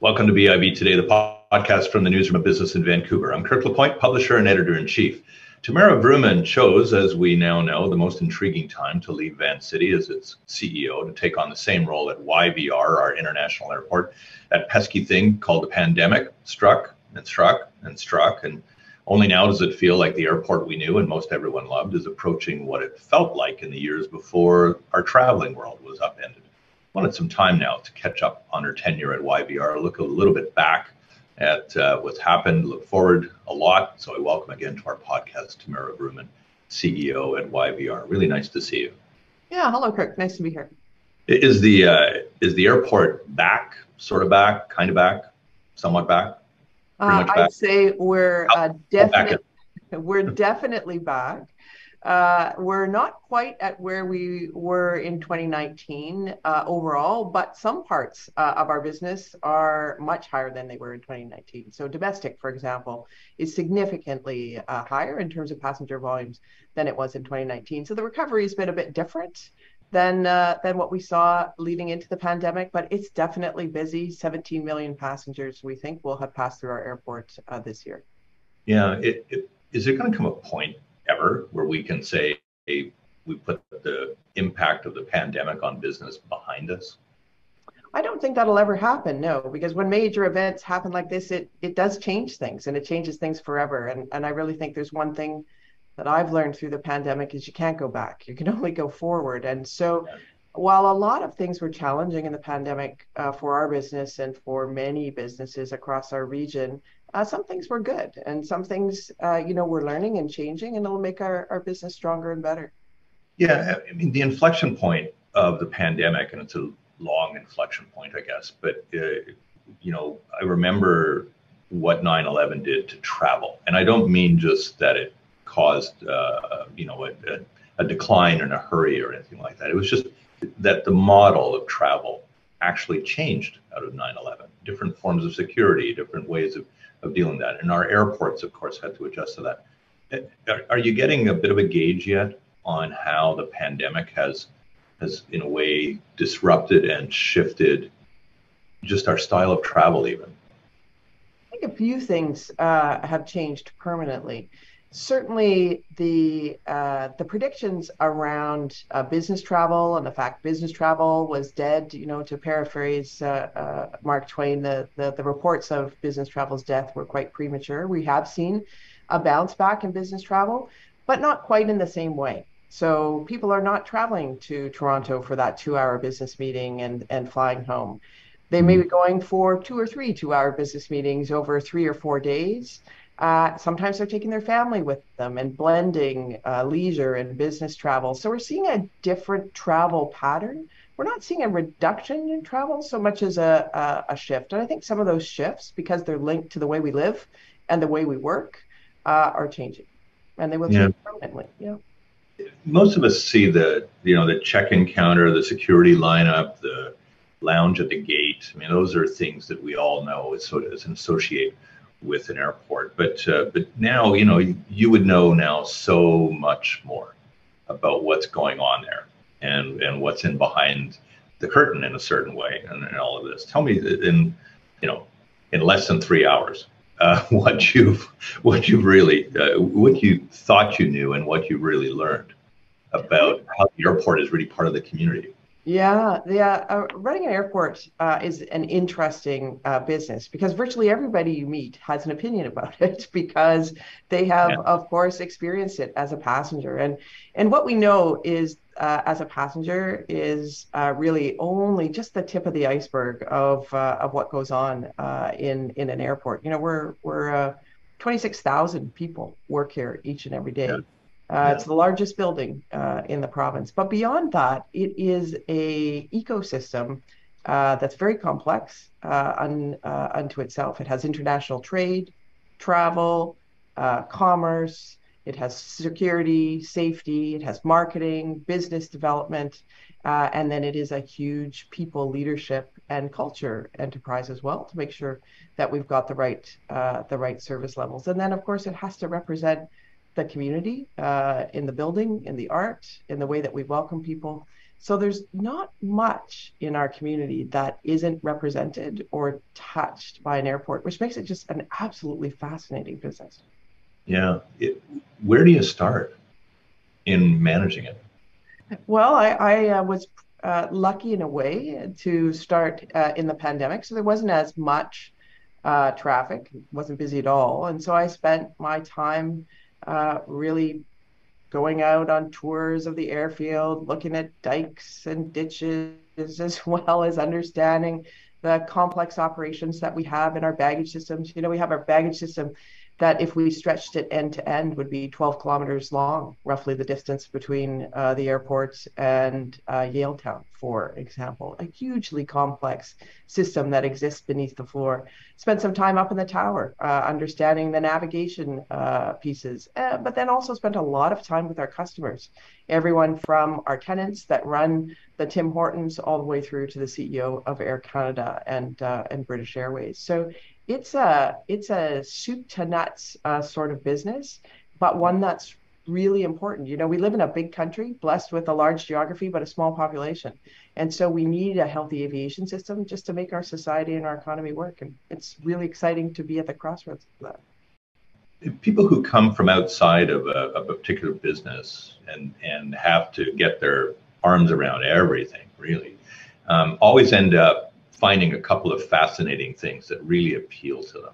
Welcome to BIB Today, the podcast from the Newsroom of Business in Vancouver. I'm Kirk LaPointe, publisher and editor-in-chief. Tamara Vrooman chose, as we now know, the most intriguing time to leave Van City as its CEO to take on the same role at YVR, our international airport. That pesky thing called the pandemic struck and struck and struck, and only now does it feel like the airport we knew and most everyone loved is approaching what it felt like in the years before our traveling world was upended. Wanted some time now to catch up on her tenure at YVR, look a little bit back at what's happened, look forward a lot. So I welcome again to our podcast, Tamara Vrooman, CEO at YVR. Really nice to see you. Yeah, hello, Kirk. Nice to be here. Is the airport back, sort of back, kind of back, somewhat back, pretty much back? I'd say we're back definitely back. We're not quite at where we were in 2019 overall, but some parts of our business are much higher than they were in 2019. So domestic, for example, is significantly higher in terms of passenger volumes than it was in 2019. So the recovery has been a bit different than what we saw leading into the pandemic, but it's definitely busy. 17 million passengers we think will have passed through our airport this year. Yeah, is there going to come a point ever where we can say, hey, we put the impact of the pandemic on business behind us? I don't think that'll ever happen, no, because when major events happen like this, it does change things, and it changes things forever. And I really think there's one thing that I've learned through the pandemic is you can't go back. You can only go forward. And so while a lot of things were challenging in the pandemic for our business and for many businesses across our region, some things were good, and some things, we're learning and changing, and it'll make our business stronger and better. Yeah, I mean, the inflection point of the pandemic, and it's a long inflection point, I guess, but, I remember what 9/11 did to travel. And I don't mean just that it caused, a decline in a hurry or anything like that. It was just that the model of travel actually changed out of 9/11. Different forms of security, different ways of dealing with that. And our airports, of course, had to adjust to that. Are you getting a bit of a gauge yet on how the pandemic has in a way disrupted and shifted just our style of travel even? I think a few things have changed permanently. Certainly, the predictions around business travel and the fact business travel was dead, to paraphrase Mark Twain, the reports of business travel's death were quite premature. We have seen a bounce back in business travel, but not quite in the same way. So people are not traveling to Toronto for that 2-hour business meeting and flying home. They may be going for 2 or 3 2-hour business meetings over 3 or 4 days. Sometimes they're taking their family with them and blending leisure and business travel. So we're seeing a different travel pattern. We're not seeing a reduction in travel so much as a shift. And I think some of those shifts, because they're linked to the way we live and the way we work, are changing. And they will change permanently. Yeah. Most of us see the check-in counter, the security lineup, the lounge at the gate. I mean, those are things that we all know as an associate with an airport, but now you would know now so much more about what's going on there and what's in behind the curtain in a certain way and all of this. Tell me in less than 3 hours what you thought you knew and what you really learned about how the airport is really part of the community. Yeah. Running an airport is an interesting business because virtually everybody you meet has an opinion about it because they have, of course, experienced it as a passenger. And what we know is, as a passenger, is really only just the tip of the iceberg of what goes on in an airport. We're 26,000 people work here each and every day. Yeah. It's the largest building in the province. But beyond that, it is an ecosystem that's very complex unto itself. It has international trade, travel, commerce. It has security, safety. It has marketing, business development. And then it is a huge people leadership and culture enterprise as well to make sure that we've got the right service levels. And then, of course, it has to represent the community in the building, in the art, in the way that we welcome people. So there's not much in our community that isn't represented or touched by an airport, which makes it just an absolutely fascinating business. Yeah. Where do you start in managing it? Well, I was lucky in a way to start in the pandemic, so there wasn't as much traffic, it wasn't busy at all. And so I spent my time really going out on tours of the airfield, looking at dikes and ditches, as well as understanding the complex operations that we have in our baggage systems. We have our baggage system that, if we stretched it end to end, would be 12 kilometers long, roughly the distance between the airports and Yaletown, for example. A hugely complex system that exists beneath the floor. Spent some time up in the tower, understanding the navigation pieces, but then also spent a lot of time with our customers, everyone from our tenants that run the Tim Hortons all the way through to the CEO of Air Canada and British Airways. So it's a soup to nuts sort of business, but one that's really important. We live in a big country, blessed with a large geography, but a small population. And so we need a healthy aviation system just to make our society and our economy work. And it's really exciting to be at the crossroads of that. People who come from outside of a particular business and have to get their arms around everything, really, always end up finding a couple of fascinating things that really appeal to them.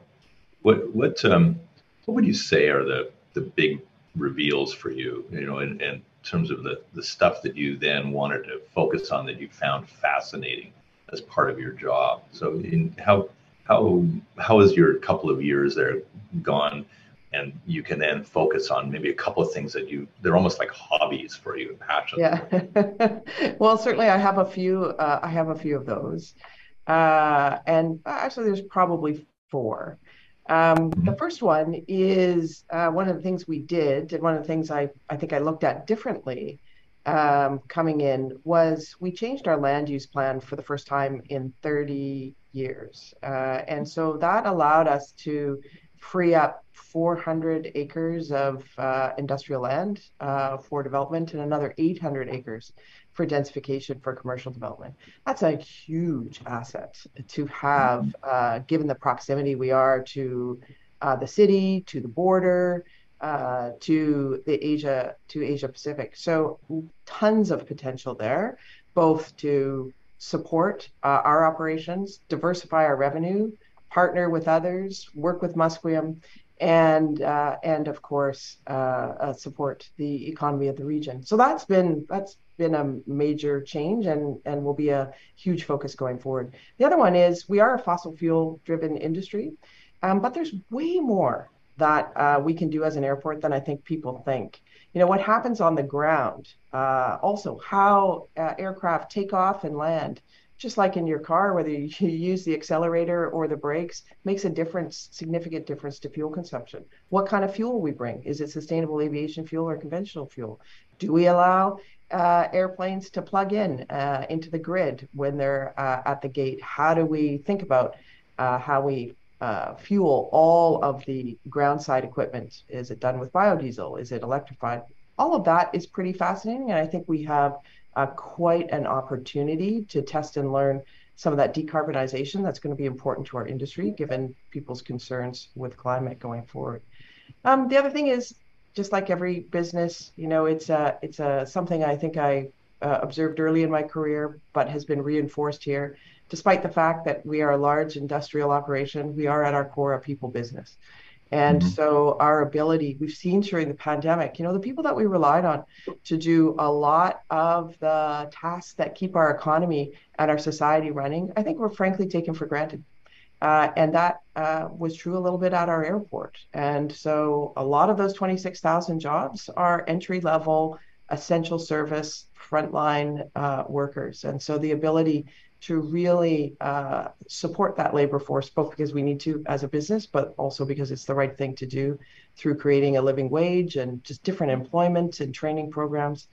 What would you say are the big reveals for you, in terms of the stuff that you then wanted to focus on that you found fascinating as part of your job? So how has your couple of years there gone? And you can then focus on maybe a couple of things they're almost like hobbies for you and passions. Yeah. Well, certainly I have a few. I have a few of those, and actually, there's probably four. The Mhm. first one is one of the things we did, and one of the things I think I looked at differently coming in, was we changed our land use plan for the first time in 30 years. And so that allowed us to free up 400 acres of industrial land for development, and another 800 acres for densification for commercial development. That's a huge asset to have, given the proximity we are to the city, to the border, to Asia Pacific. So tons of potential there, both to support our operations, diversify our revenue, partner with others, work with Musqueam, and of course support the economy of the region. So that's been a major change, and will be a huge focus going forward. The other one is we are a fossil fuel driven industry, but there's way more that we can do as an airport than I think people think. What happens on the ground, also how aircraft take off and land, just like in your car, whether you use the accelerator or the brakes, makes a difference, significant difference to fuel consumption. What kind of fuel we bring? Is it sustainable aviation fuel or conventional fuel? Do we allow airplanes to plug in into the grid when they're at the gate? How do we think about how we fuel all of the ground side equipment? Is it done with biodiesel? Is it electrified? All of that is pretty fascinating, and I think we have quite an opportunity to test and learn some of that decarbonization that's going to be important to our industry, given people's concerns with climate going forward. The other thing is, just like every business, it's something I think I observed early in my career, but has been reinforced here. Despite the fact that we are a large industrial operation, we are at our core a people business. And Mhm. so our ability, we've seen during the pandemic, the people that we relied on to do a lot of the tasks that keep our economy and our society running, I think were frankly taken for granted. And that was true a little bit at our airport. And so a lot of those 26,000 jobs are entry level, essential service, frontline workers. And so the ability to really support that labor force, both because we need to as a business, but also because it's the right thing to do through creating a living wage and just different employment and training programs.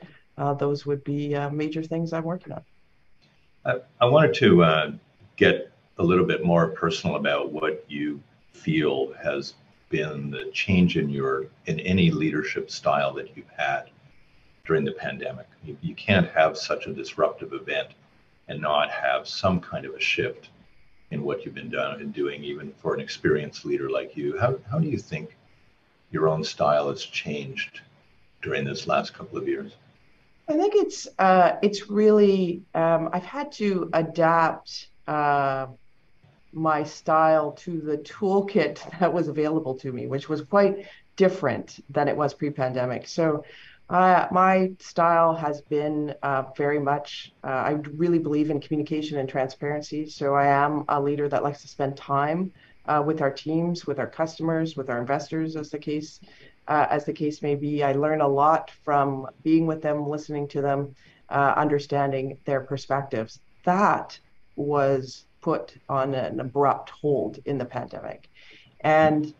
Those would be major things I'm working on. I wanted to get a little bit more personal about what you feel has been the change in any leadership style that you've had. during the pandemic. You can't have such a disruptive event and not have some kind of a shift in what you've been doing, even for an experienced leader like you. How do you think your own style has changed during this last couple of years? I think it's really I've had to adapt my style to the toolkit that was available to me, which was quite different than it was pre-pandemic. So my style has been very much, I really believe in communication and transparency. So I am a leader that likes to spend time with our teams, with our customers, with our investors, as the case may be. I learn a lot from being with them, listening to them, understanding their perspectives. That was put on an abrupt hold in the pandemic. And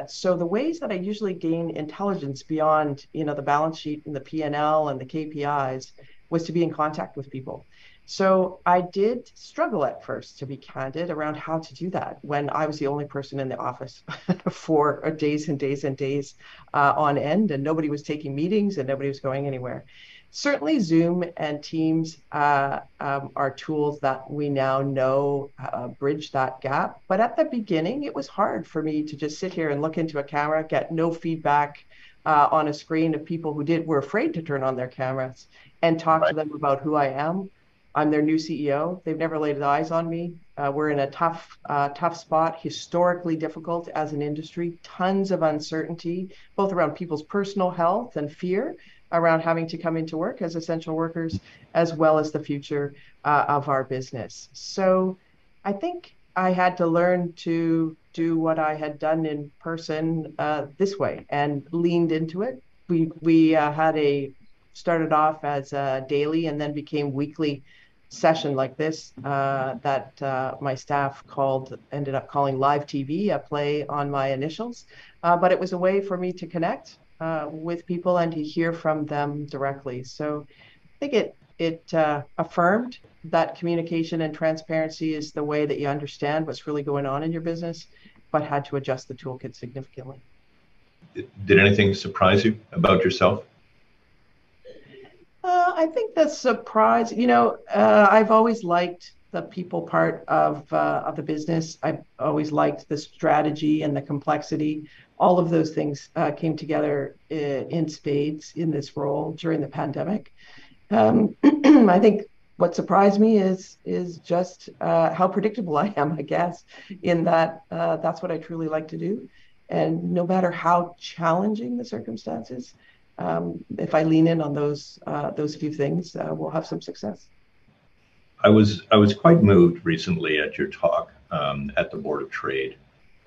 so the ways that I usually gain intelligence beyond, the balance sheet and the P&L and the KPIs was to be in contact with people. So I did struggle at first, to be candid, around how to do that when I was the only person in the office for days and days and days on end, and nobody was taking meetings and nobody was going anywhere. Certainly, Zoom and Teams are tools that we now know bridge that gap. But at the beginning, it was hard for me to just sit here and look into a camera, get no feedback on a screen of people who were afraid to turn on their cameras and talk to them about who I am. I'm their new CEO. They've never laid eyes on me. We're in a tough spot, historically difficult as an industry, tons of uncertainty, both around people's personal health and fear around having to come into work as essential workers, as well as the future of our business. So I think I had to learn to do what I had done in person this way and leaned into it. We started off as a daily and then became weekly session like this that my staff ended up calling live TV, a play on my initials. But it was a way for me to connect with people and to hear from them directly. So I think it affirmed that communication and transparency is the way that you understand what's really going on in your business, but had to adjust the toolkit significantly. Did anything surprise you about yourself? I think the surprise, I've always liked the people part of the business. I've always liked the strategy and the complexity. All of those things came together in spades in this role during the pandemic. I think what surprised me is just how predictable I am, I guess, in that that's what I truly like to do. And no matter how challenging the circumstances, if I lean in on those few things, we'll have some success. I was quite moved recently at your talk at the Board of Trade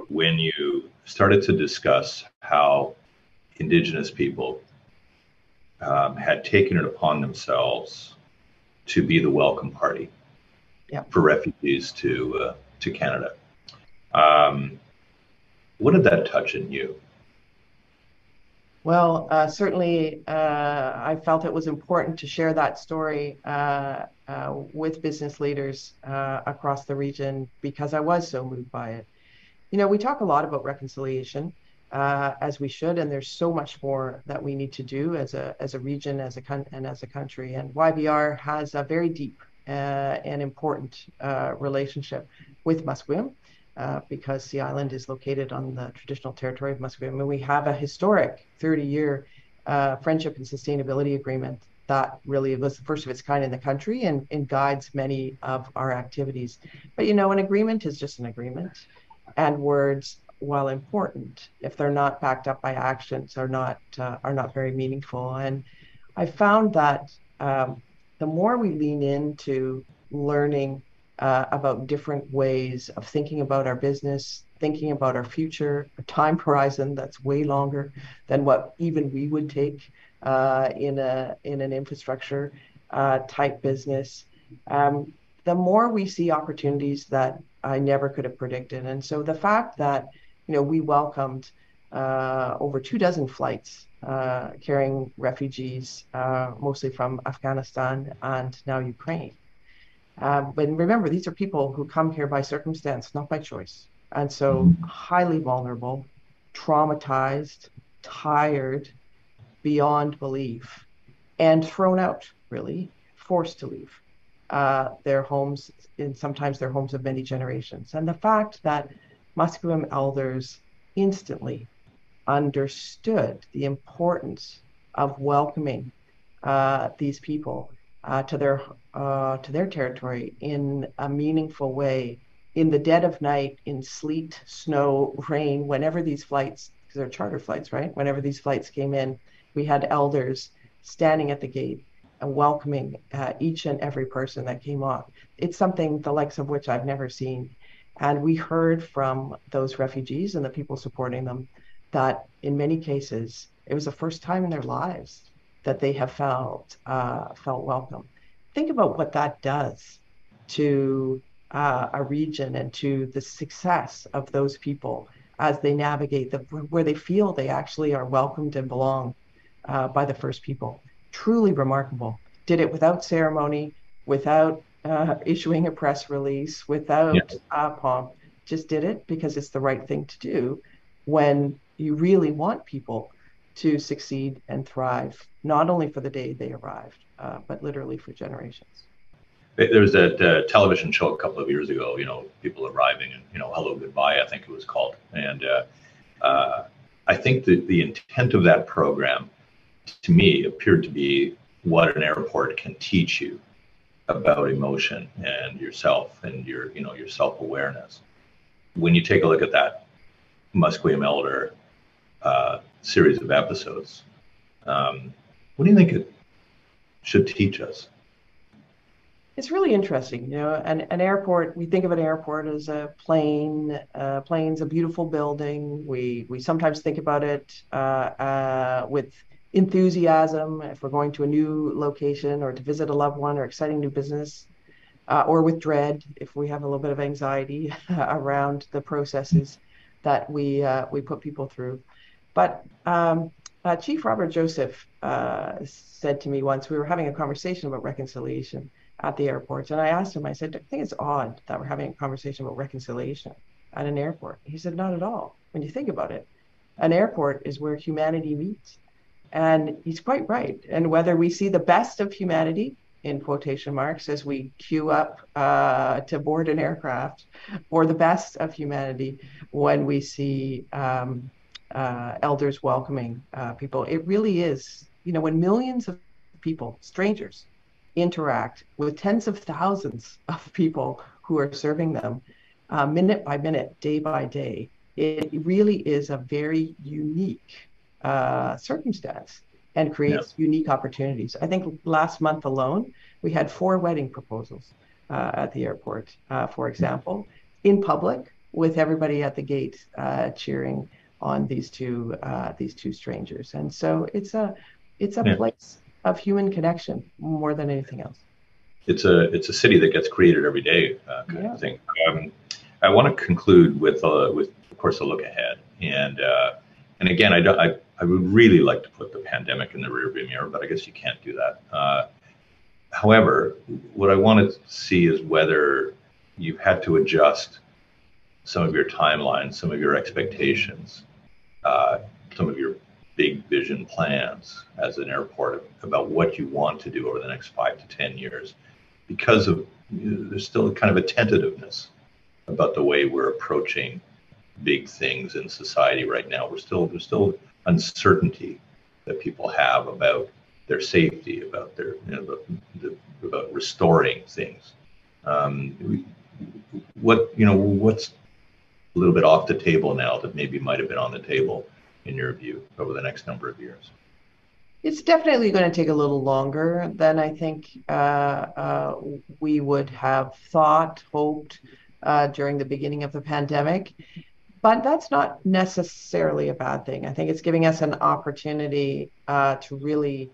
when you started to discuss how Indigenous people had taken it upon themselves to be the welcome party for refugees to Canada. What did that touch in you? Well, certainly, I felt it was important to share that story with business leaders across the region because I was so moved by it. We talk a lot about reconciliation, as we should, and there's so much more that we need to do as a region, and as a country. And YVR has a very deep and important relationship with Musqueam. Because the island is located on the traditional territory of Musqueam. And we have a historic 30-year friendship and sustainability agreement that really was the first of its kind in the country and guides many of our activities. But an agreement is just an agreement, and words, while important, if they're not backed up by actions, are not very meaningful. And I found that the more we lean into learning about different ways of thinking about our business, thinking about our future, a time horizon that's way longer than what even we would take in an infrastructure type business. The more we see opportunities that I never could have predicted. And so the fact that we welcomed over 24 flights carrying refugees, mostly from Afghanistan and now Ukraine. But remember, these are people who come here by circumstance, not by choice. And so highly vulnerable, traumatized, tired beyond belief. and thrown out, really, forced to leave their homes, and sometimes their homes of many generations. And the fact that Musqueam elders instantly understood the importance of welcoming these people to their territory in a meaningful way in the dead of night, in sleet, snow, rain, whenever these flights, because they're charter flights, right? Whenever these flights came in, we had elders standing at the gate and welcoming each and every person that came on. It's something the likes of which I've never seen. And we heard from those refugees and the people supporting them that in many cases, it was the first time in their lives that they have felt welcome. Think about what that does to a region and to the success of those people as they navigate where they feel they actually are welcomed and belong by the first people. Truly remarkable. Did it without ceremony, without issuing a press release, Yeah. without pomp. Just did it because it's the right thing to do when you really want people to succeed and thrive, not only for the day they arrived, but literally for generations. There was that television show a couple of years ago, people arriving and, Hello, Goodbye, I think it was called. And I think that the intent of that program, to me, appeared to be what an airport can teach you about emotion and yourself and your self-awareness. When you take a look at that Musqueam Elder series of episodes, what do you think it should teach us? It's really interesting, an airport, we think of an airport as a plane. Plane's a beautiful building. We sometimes think about it with enthusiasm if we're going to a new location or to visit a loved one or exciting new business, or with dread if we have a little bit of anxiety around the processes that we put people through. But Chief Robert Joseph said to me once, we were having a conversation about reconciliation at the airport. And I asked him, I said, I think it's odd that we're having a conversation about reconciliation at an airport. He said, not at all. When you think about it, an airport is where humanity meets. And he's quite right. And whether we see the best of humanity, in quotation marks, as we queue up to board an aircraft, or the best of humanity when we see elders welcoming people, it really is, when millions of people, strangers, interact with tens of thousands of people who are serving them minute by minute, day by day. It really is a very unique circumstance and creates unique opportunities. I think last month alone, we had 4 wedding proposals at the airport, for example, in public, with everybody at the gate cheering on these two strangers. And so it's a place of human connection more than anything else. It's a city that gets created every day, kind of thing. I want to conclude with of course a look ahead, and again, I would really like to put the pandemic in the rearview mirror, but I guess you can't do that. However, what I want to see is whether you've had to adjust some of your timelines, some of your expectations, some of your big vision plans as an airport about what you want to do over the next 5 to 10 years, because of there's still kind of a tentativeness about the way we're approaching big things in society right now. There's still uncertainty that people have about their safety, about their about restoring things. What's a little bit off the table now that maybe might have been on the table in your view over the next number of years? It's definitely going to take a little longer than I think we would have thought, hoped during the beginning of the pandemic. But that's not necessarily a bad thing. I think it's giving us an opportunity to really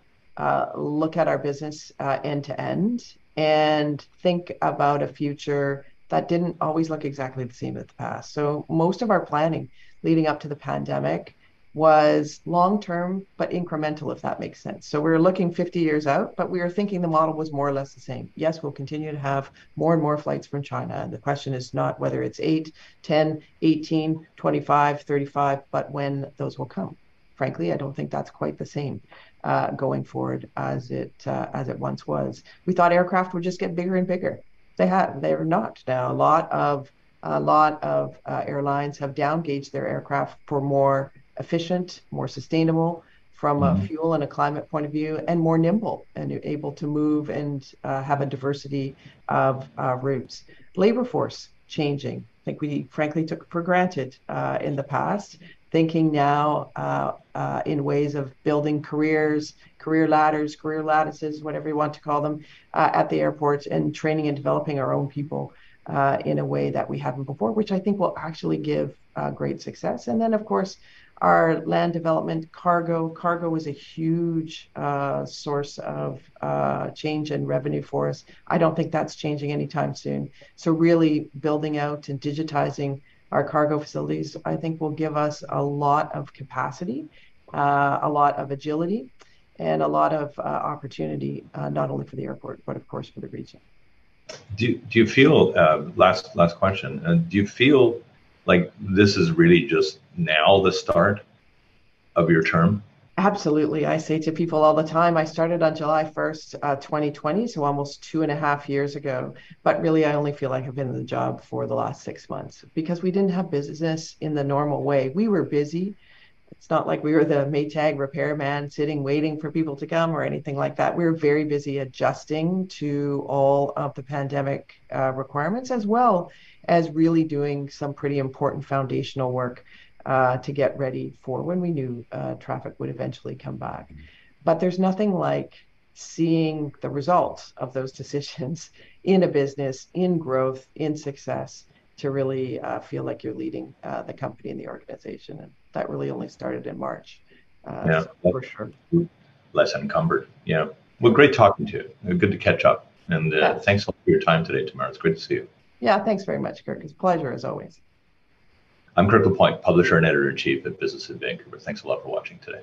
look at our business end to end and think about a future that didn't always look exactly the same as the past. So most of our planning leading up to the pandemic was long-term, but incremental, if that makes sense. So we were looking 50 years out, but we were thinking the model was more or less the same. Yes, we'll continue to have more and more flights from China. And the question is not whether it's 8, 10, 18, 25, 35, but when those will come. frankly, I don't think that's quite the same going forward as it once was. We thought aircraft would just get bigger and bigger. They're not now. A lot of airlines have downgauged their aircraft for more efficient, more sustainable from a fuel and a climate point of view, and more nimble and able to move and have a diversity of routes. Labor force changing. I think we frankly took for granted in the past, thinking now in ways of building careers, career ladders, career lattices, whatever you want to call them, at the airports, and training and developing our own people in a way that we haven't before, which I think will actually give great success. And then, of course, our land development cargo. Cargo is a huge source of change and revenue for us. I don't think that's changing anytime soon. So really building out and digitizing our cargo facilities, I think will give us a lot of capacity, a lot of agility, and a lot of opportunity, not only for the airport, but of course for the region. Do you feel, last question, do you feel like this is really just now the start of your term? Absolutely. I say to people all the time, I started on July 1st, 2020, so almost 2.5 years ago. But really, I only feel like I've been in the job for the last 6 months because we didn't have business in the normal way. We were busy. It's not like we were the Maytag repairman sitting waiting for people to come or anything like that. We were very busy adjusting to all of the pandemic requirements, as well as really doing some pretty important foundational work to get ready for when we knew traffic would eventually come back. But there's nothing like seeing the results of those decisions in a business, in growth, in success, to really feel like you're leading the company and the organization. And that really only started in March. Yeah, so for sure. Less encumbered. Yeah. Well, great talking to you. Good to catch up. And thanks a lot for your time today, Tamara. It's great to see you. Yeah, thanks very much, Kirk. It's a pleasure as always. I'm Kirk LaPointe, publisher and editor-in-chief at Business in Vancouver. Thanks a lot for watching today.